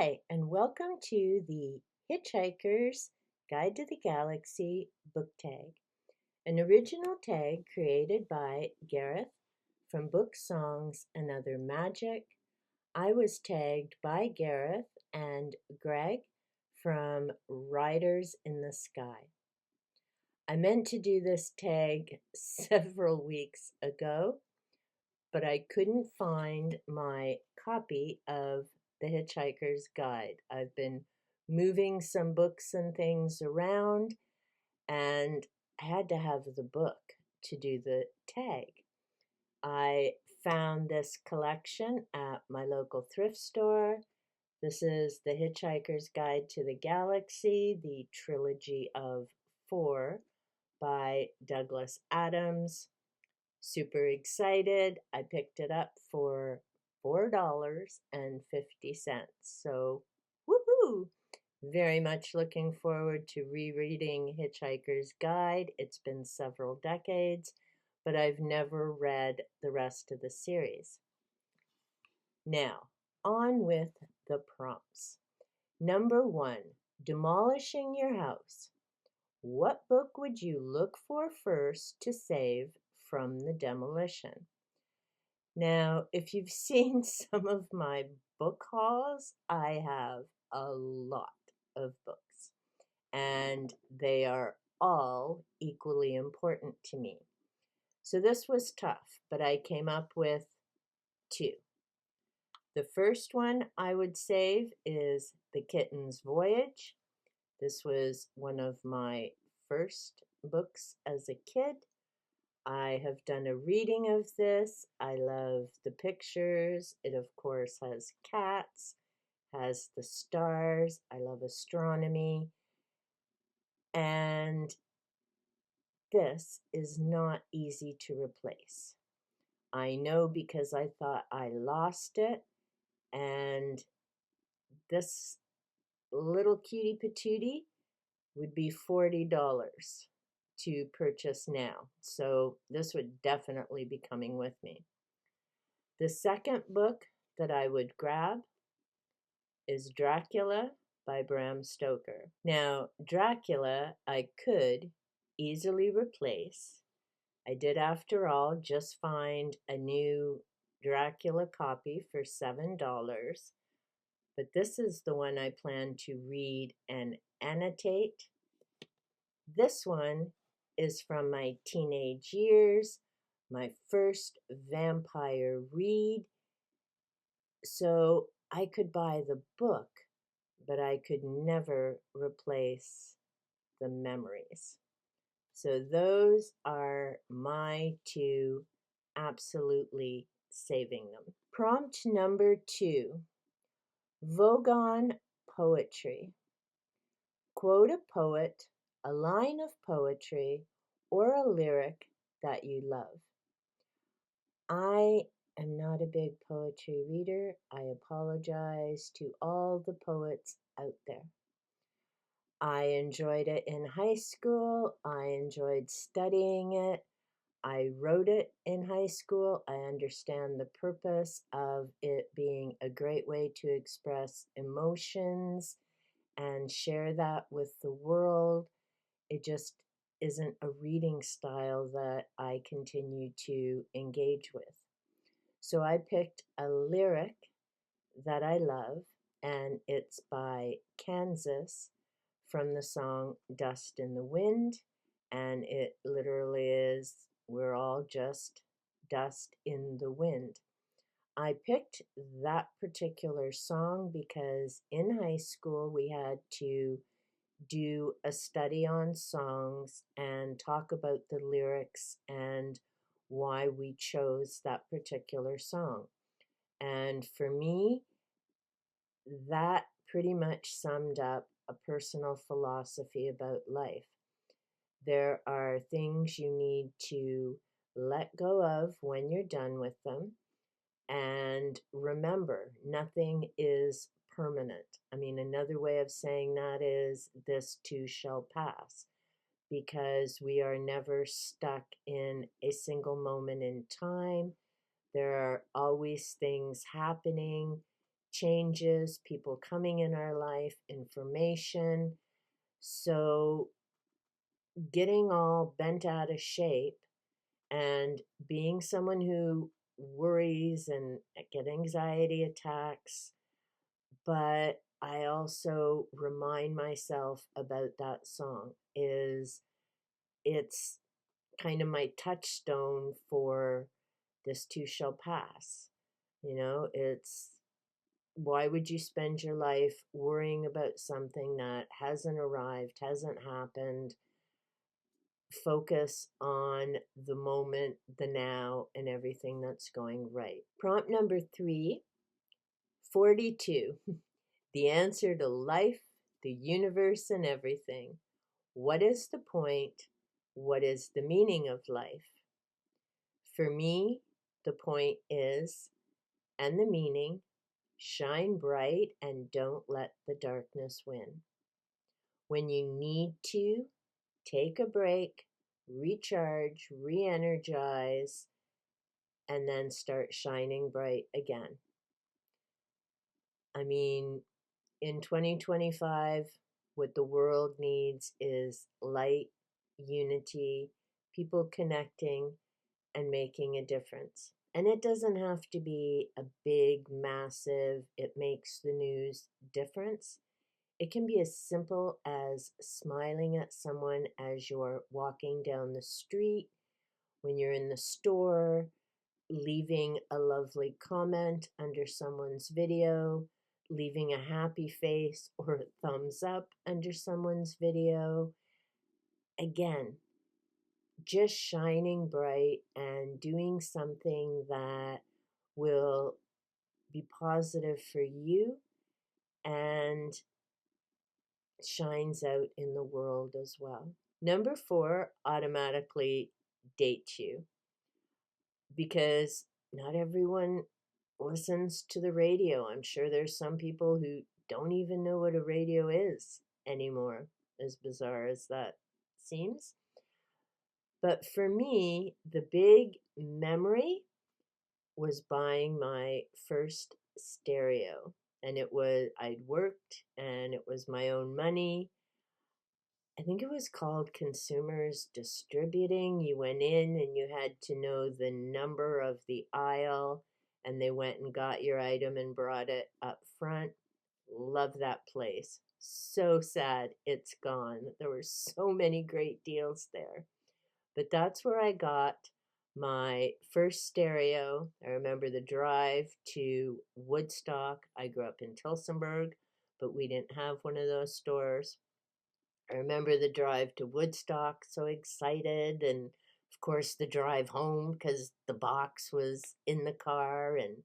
Hi, and welcome to the Hitchhikers Guide to the Galaxy book tag, an original tag created by Gareth from Book Songs and Other Magic. I was tagged by Gareth and Greg from Riders in the Sky. I meant to do this tag several weeks ago, but I couldn't find my copy of the Hitchhiker's Guide. I've been moving some books and things around, and I had to have the book to do the tag. I found this collection at my local thrift store. This is the Hitchhiker's Guide to the Galaxy, the trilogy of 4 by Douglas Adams. Super excited. I picked it up for $4.50. So, woohoo! Very much looking forward to rereading Hitchhiker's Guide. It's been several decades, but I've never read the rest of the series. Now, on with the prompts. Number 1, demolishing your house. What book would you look for first to save from the demolition? Now, if you've seen some of my book hauls, I have a lot of books, and they are all equally important to me. So this was tough, but I came up with 2. The first one I would save is The Kitten's Voyage. This was one of my first books as a kid. I have done a reading of this. I love the pictures. It, of course, has cats, has the stars. I love astronomy. And this is not easy to replace. I know because I thought I lost it, and this little cutie patootie would be $40 to purchase now. So this would definitely be coming with me. The second book that I would grab is Dracula by Bram Stoker. Now, Dracula I could easily replace. I did, after all, just find a new Dracula copy for $7, but this is the one I plan to read and annotate. This one is from my teenage years, my first vampire read. So I could buy the book, but I could never replace the memories. So those are my 2, absolutely saving them. Prompt number 2, Vogon Poetry. Quote a poet, a line of poetry, or a lyric that you love. I am not a big poetry reader. I apologize to all the poets out there. I enjoyed it in high school. I enjoyed studying it. I wrote it in high school. I understand the purpose of it being a great way to express emotions and share that with the world. It just isn't a reading style that I continue to engage with. So I picked a lyric that I love, and it's by Kansas from the song Dust in the Wind, and it literally is, we're all just dust in the wind. I picked that particular song because in high school we had to do a study on songs and talk about the lyrics and why we chose that particular song. And for me, that pretty much summed up a personal philosophy about life. There are things you need to let go of when you're done with them. And remember, nothing is permanent. I mean, another way of saying that is this too shall pass, because we are never stuck in a single moment in time. There are always things happening. changes, people coming in our life, information. So getting all bent out of shape and being someone who worries and get anxiety attacks, but I also remind myself about that song is it's kind of my touchstone for this too shall pass. You know, it's why would you spend your life worrying about something that hasn't arrived, hasn't happened? Focus on the moment, the now, and everything that's going right. Prompt number 3, 42. The answer to life, the universe, and everything. What is the point? What is the meaning of life? For me, the point is, and the meaning, shine bright and don't let the darkness win. When you need to, take a break, recharge, re energize, and then start shining bright again. I mean, in 2025, what the world needs is light, unity, people connecting and making a difference. And it doesn't have to be a big, massive, it makes the news difference. It can be as simple as smiling at someone as you're walking down the street, when you're in the store, leaving a lovely comment under someone's video, leaving a happy face or a thumbs up under someone's video. Again, just shining bright and doing something that will be positive for you and shines out in the world as well. Number 4 automatically dates you because not everyone listens to the radio. I'm sure there's some people who don't even know what a radio is anymore, as bizarre as that seems. But for me, the big memory was buying my first stereo. And I'd worked and it was my own money. I think it was called Consumers Distributing. You went in and you had to know the number of the aisle, and they went and got your item and brought it up front. Love that place. So sad it's gone. There were so many great deals there. But that's where I got my first stereo. I remember the drive to Woodstock. I grew up in Tillsonburg, but we didn't have one of those stores. I remember the drive to Woodstock, so excited, and of course the drive home because the box was in the car, and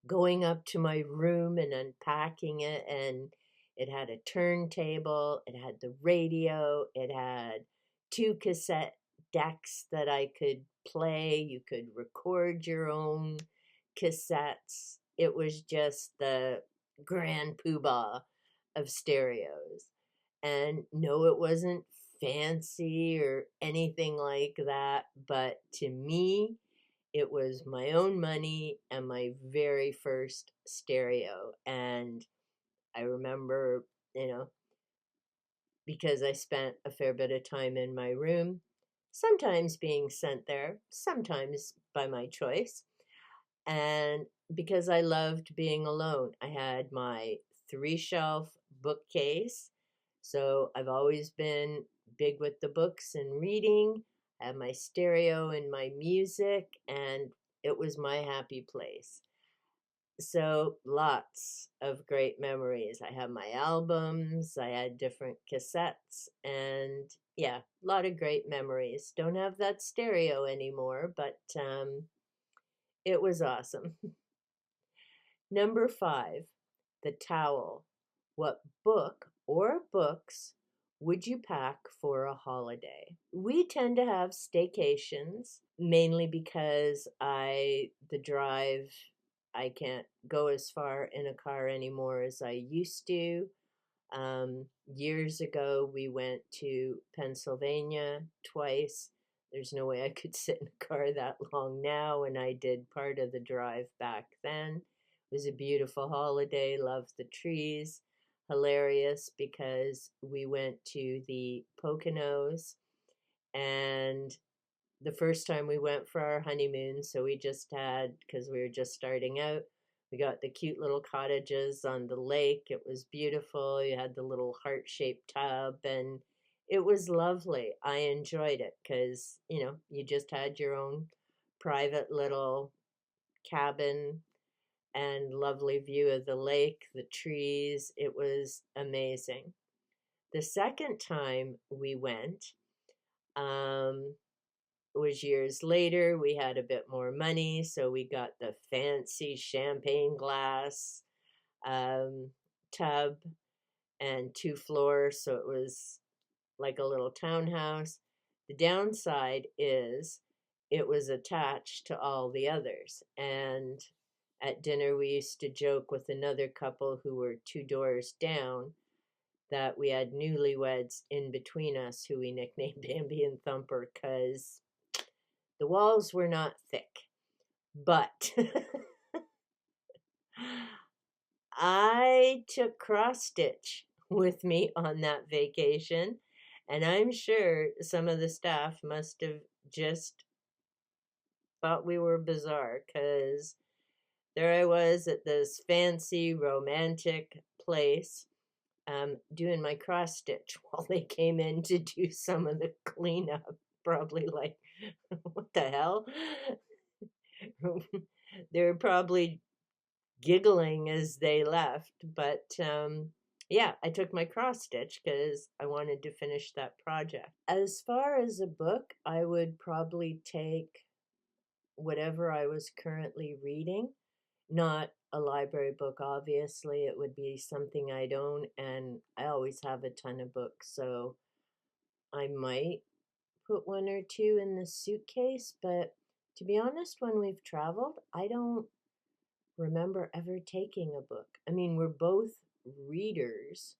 going up to my room and unpacking it, and it had a turntable, it had the radio, it had 2 cassette decks that I could play. You could record your own cassettes. It was just the grand poobah of stereos. And no, it wasn't fancy or anything like that, but to me, it was my own money and my very first stereo. And I remember, because I spent a fair bit of time in my room, sometimes being sent there, sometimes by my choice. And because I loved being alone, I had my 3-shelf bookcase. So I've always been big with the books and reading. I had my stereo and my music, and it was my happy place. So lots of great memories. I have my albums, I had different cassettes, and yeah, a lot of great memories. Don't have that stereo anymore, but it was awesome. Number 5, the towel. What book or books would you pack for a holiday? We tend to have staycations, mainly because the drive, I can't go as far in a car anymore as I used to. Years ago, we went to Pennsylvania twice. There's no way I could sit in a car that long now, and I did part of the drive back then. It was a beautiful holiday, loved the trees. Hilarious because we went to the Poconos, and the first time we went for our honeymoon, so we just had, because we were just starting out, we got the cute little cottages on the lake. It was beautiful. You had the little heart-shaped tub, and it was lovely. I enjoyed it because, you just had your own private little cabin and lovely view of the lake, the trees. It was amazing. The second time we went, was years later. We had a bit more money, so we got the fancy champagne glass um, tub and 2 floors, so it was like a little townhouse. The downside is it was attached to all the others, and at dinner we used to joke with another couple who were 2 doors down that we had newlyweds in between us who we nicknamed Bambi and Thumper because the walls were not thick. But I took cross stitch with me on that vacation, and I'm sure some of the staff must have just thought we were bizarre because there I was at this fancy romantic place doing my cross stitch while they came in to do some of the cleanup. Probably like, what the hell? They were probably giggling as they left, but yeah, I took my cross stitch because I wanted to finish that project. As far as a book, I would probably take whatever I was currently reading. Not a library book, obviously. It would be something I'd own, and I always have a ton of books, so I might put 1 or 2 in the suitcase. But to be honest, when we've traveled, I don't remember ever taking a book. I mean, we're both readers,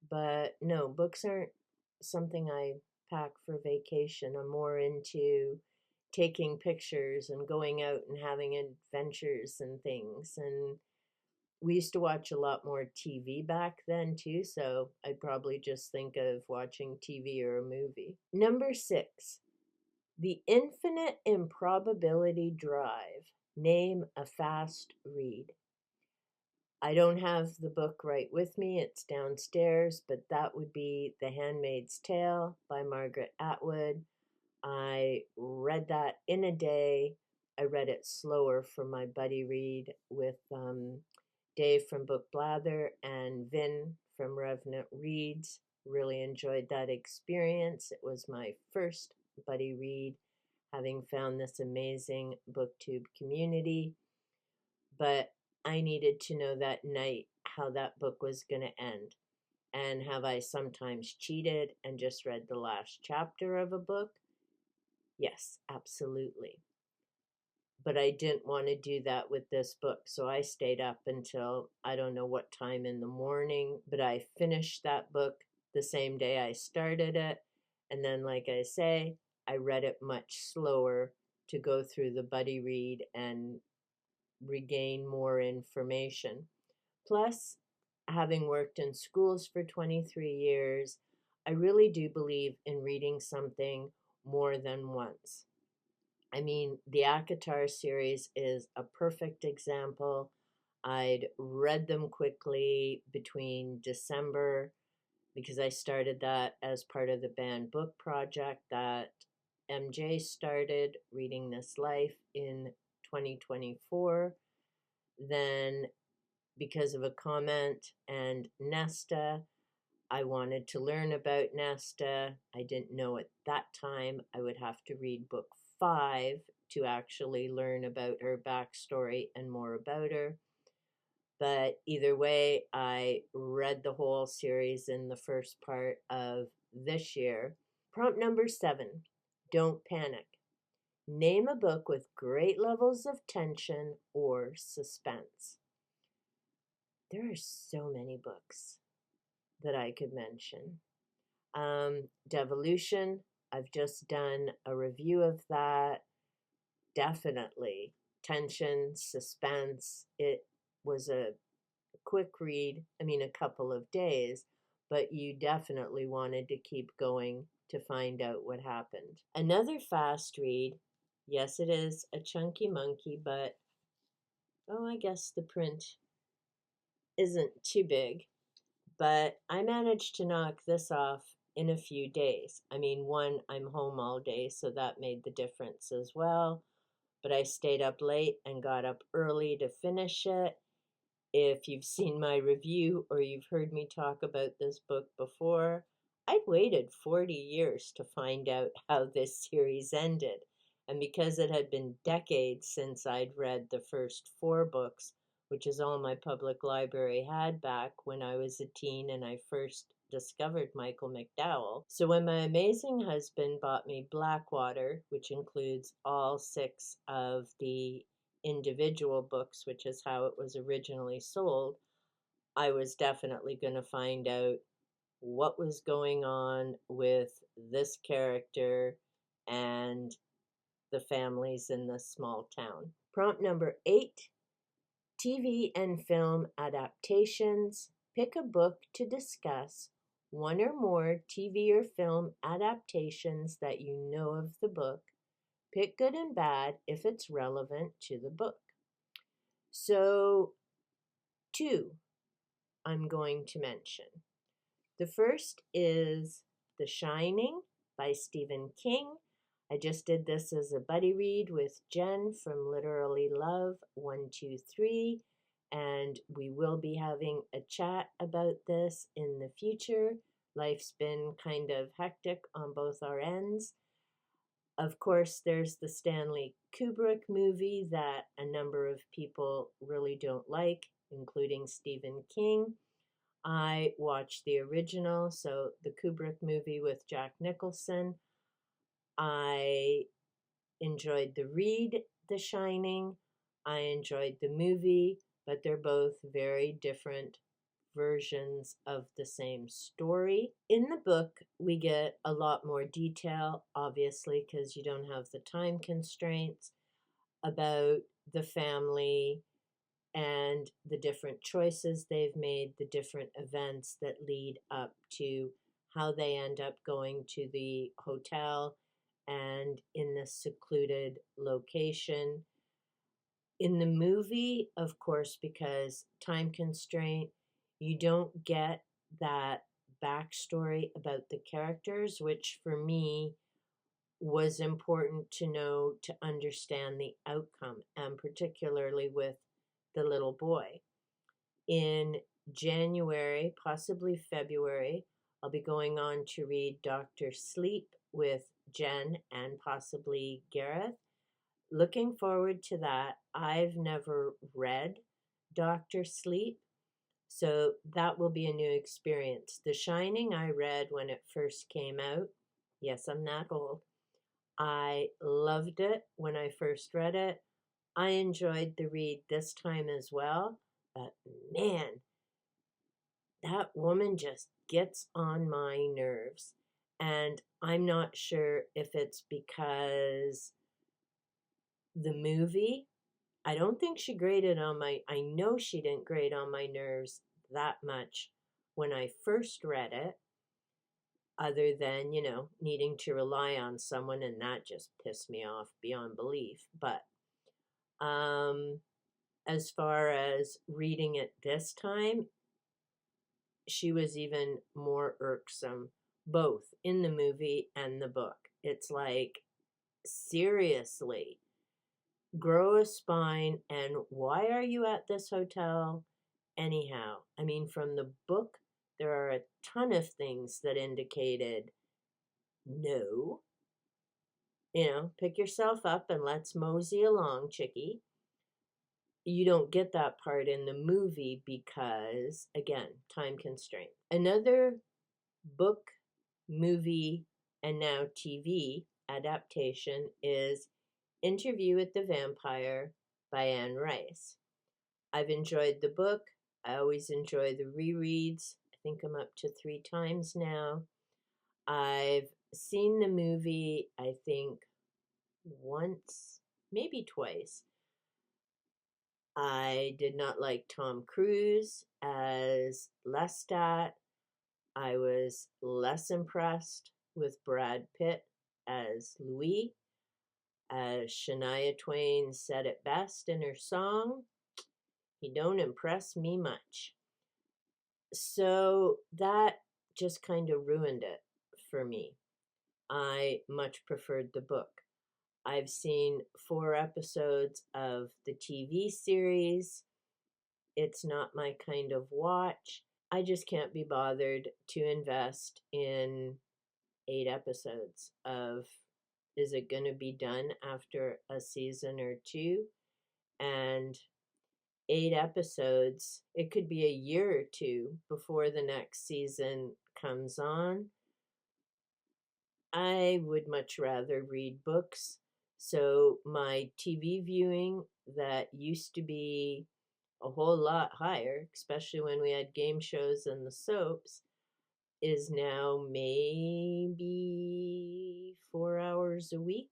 but no, books aren't something I pack for vacation. I'm more into taking pictures and going out and having adventures and things. And we used to watch a lot more TV back then too, so I'd probably just think of watching TV or a movie. Number 6, The Infinite Improbability Drive. Name a fast read. I don't have the book right with me, it's downstairs, but that would be The Handmaid's Tale by Margaret Atwood. I read that in a day. I read it slower for my buddy read with Dave from Book Blather and Vin from Revenant Reads. Really enjoyed that experience. It was my first buddy read, having found this amazing booktube community. But I needed to know that night how that book was going to end. And have I sometimes cheated and just read the last chapter of a book? Yes, absolutely. But I didn't want to do that with this book, so I stayed up until I don't know what time in the morning, but I finished that book the same day I started it. And then, like I say, I read it much slower to go through the buddy read and regain more information. Plus, having worked in schools for 23 years, I really do believe in reading something more than once. I mean, the ACOTAR series is a perfect example. I'd read them quickly between December, because I started that as part of the banned book project that MJ started, Reading This Life, in 2024. Then, because of a comment and Nesta, I wanted to learn about Nesta. I didn't know at that time I would have to read book 5 to actually learn about her backstory and more about her. But either way, I read the whole series in the first part of this year. Prompt number 7, don't panic. Name a book with great levels of tension or suspense. There are so many books that I could mention. Demolition, I've just done a review of that. Definitely tension, suspense. It was a quick read, I mean, a couple of days, but you definitely wanted to keep going to find out what happened. Another fast read, yes, it is a chunky monkey, but oh, I guess the print isn't too big. But I managed to knock this off in a few days. I mean, one, I'm home all day, so that made the difference as well. But I stayed up late and got up early to finish it. If you've seen my review or you've heard me talk about this book before, I'd waited 40 years to find out how this series ended. And because it had been decades since I'd read the first 4 books, which is all my public library had back when I was a teen and I first discovered Michael McDowell. So when my amazing husband bought me Blackwater, which includes all 6 of the individual books, which is how it was originally sold, I was definitely going to find out what was going on with this character and the families in this small town. Prompt number 8, TV and film adaptations. Pick a book to discuss, one or more TV or film adaptations that you know of the book. Pick good and bad if it's relevant to the book. So 2 I'm going to mention. The first is The Shining by Stephen King. I just did this as a buddy read with Jen from Literally Love 123, and we will be having a chat about this in the future. Life's been kind of hectic on both our ends. Of course, there's the Stanley Kubrick movie that a number of people really don't like, including Stephen King. I watched the original, so the Kubrick movie with Jack Nicholson. I enjoyed the read, The Shining. I enjoyed the movie, but they're both very different versions of the same story. In the book, we get a lot more detail, obviously, because you don't have the time constraints, about the family and the different choices they've made, the different events that lead up to how they end up going to the hotel and in this secluded location. In the movie, of course, because time constraint, you don't get that backstory about the characters, which for me was important to know to understand the outcome, and particularly with the little boy. In January, possibly February, I'll be going on to read Dr. Sleep with Jen and possibly Gareth. Looking forward to that. I've never read Dr. Sleep, so that will be a new experience. The Shining I read when it first came out. Yes, I'm that old. I loved it when I first read it. I enjoyed the read this time as well, but man, that woman just gets on my nerves. And I'm not sure if it's because the movie, I don't think she grated on I know she didn't grate on my nerves that much when I first read it, other than, needing to rely on someone, and that just pissed me off beyond belief. But as far as reading it this time, she was even more irksome, both in the movie and the book. It's like, seriously, grow a spine, and why are you at this hotel anyhow? I mean, from the book, there are a ton of things that indicated no. Pick yourself up and let's mosey along, chickie. You don't get that part in the movie because, again, time constraint. Another book, movie, and now TV adaptation is Interview with the Vampire by Anne Rice. I've enjoyed the book. I always enjoy the rereads. I think I'm up to 3 times now. I've seen the movie, I think, once, maybe twice. I did not like Tom Cruise as Lestat. I was less impressed with Brad Pitt as Louis. As Shania Twain said it best in her song, he don't impress me much. So that just kind of ruined it for me. I much preferred the book. I've seen 4 episodes of the TV series. It's not my kind of watch. I just can't be bothered to invest in 8 episodes of, is it going to be done after a season or 2? And 8 episodes, it could be a year or 2 before the next season comes on. I would much rather read books. So my TV viewing that used to be a whole lot higher, especially when we had game shows and the soaps, is now maybe 4 hours a week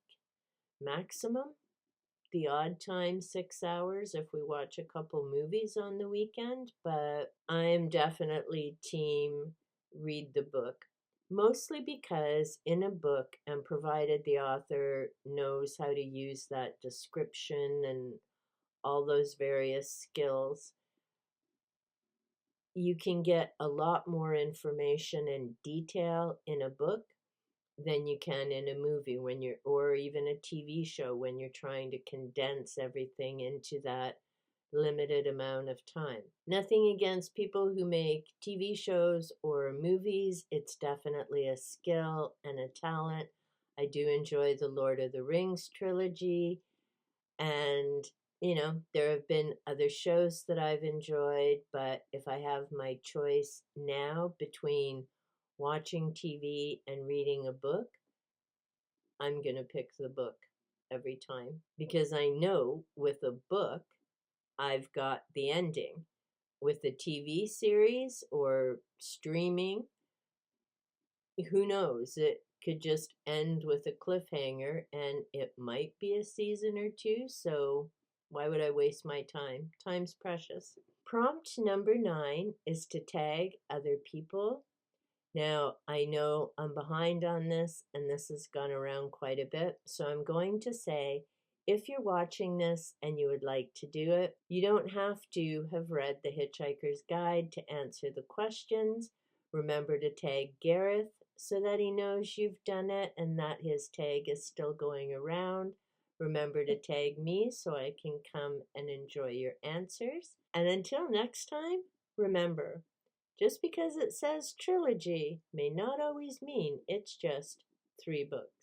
maximum. The odd time 6 hours if we watch a couple movies on the weekend, but I'm definitely team read the book. Mostly because in a book, and provided the author knows how to use that description and all those various skills, you can get a lot more information and detail in a book than you can in a movie when you're, or even a TV show when you're trying to condense everything into that limited amount of time. Nothing against people who make TV shows or movies. It's definitely a skill and a talent. I do enjoy the Lord of the Rings trilogy, and there have been other shows that I've enjoyed, but if I have my choice now between watching TV and reading a book, I'm going to pick the book every time, because I know with a book, I've got the ending. With a TV series or streaming, who knows? It could just end with a cliffhanger, and it might be a season or 2, so why would I waste my time? Time's precious. Prompt number 9 is to tag other people. Now, I know I'm behind on this, and this has gone around quite a bit, so I'm going to say, if you're watching this and you would like to do it, you don't have to have read the Hitchhiker's Guide to answer the questions. Remember to tag Gareth so that he knows you've done it and that his tag is still going around. Remember to tag me so I can come and enjoy your answers. And until next time, remember, just because it says trilogy may not always mean it's just 3 books.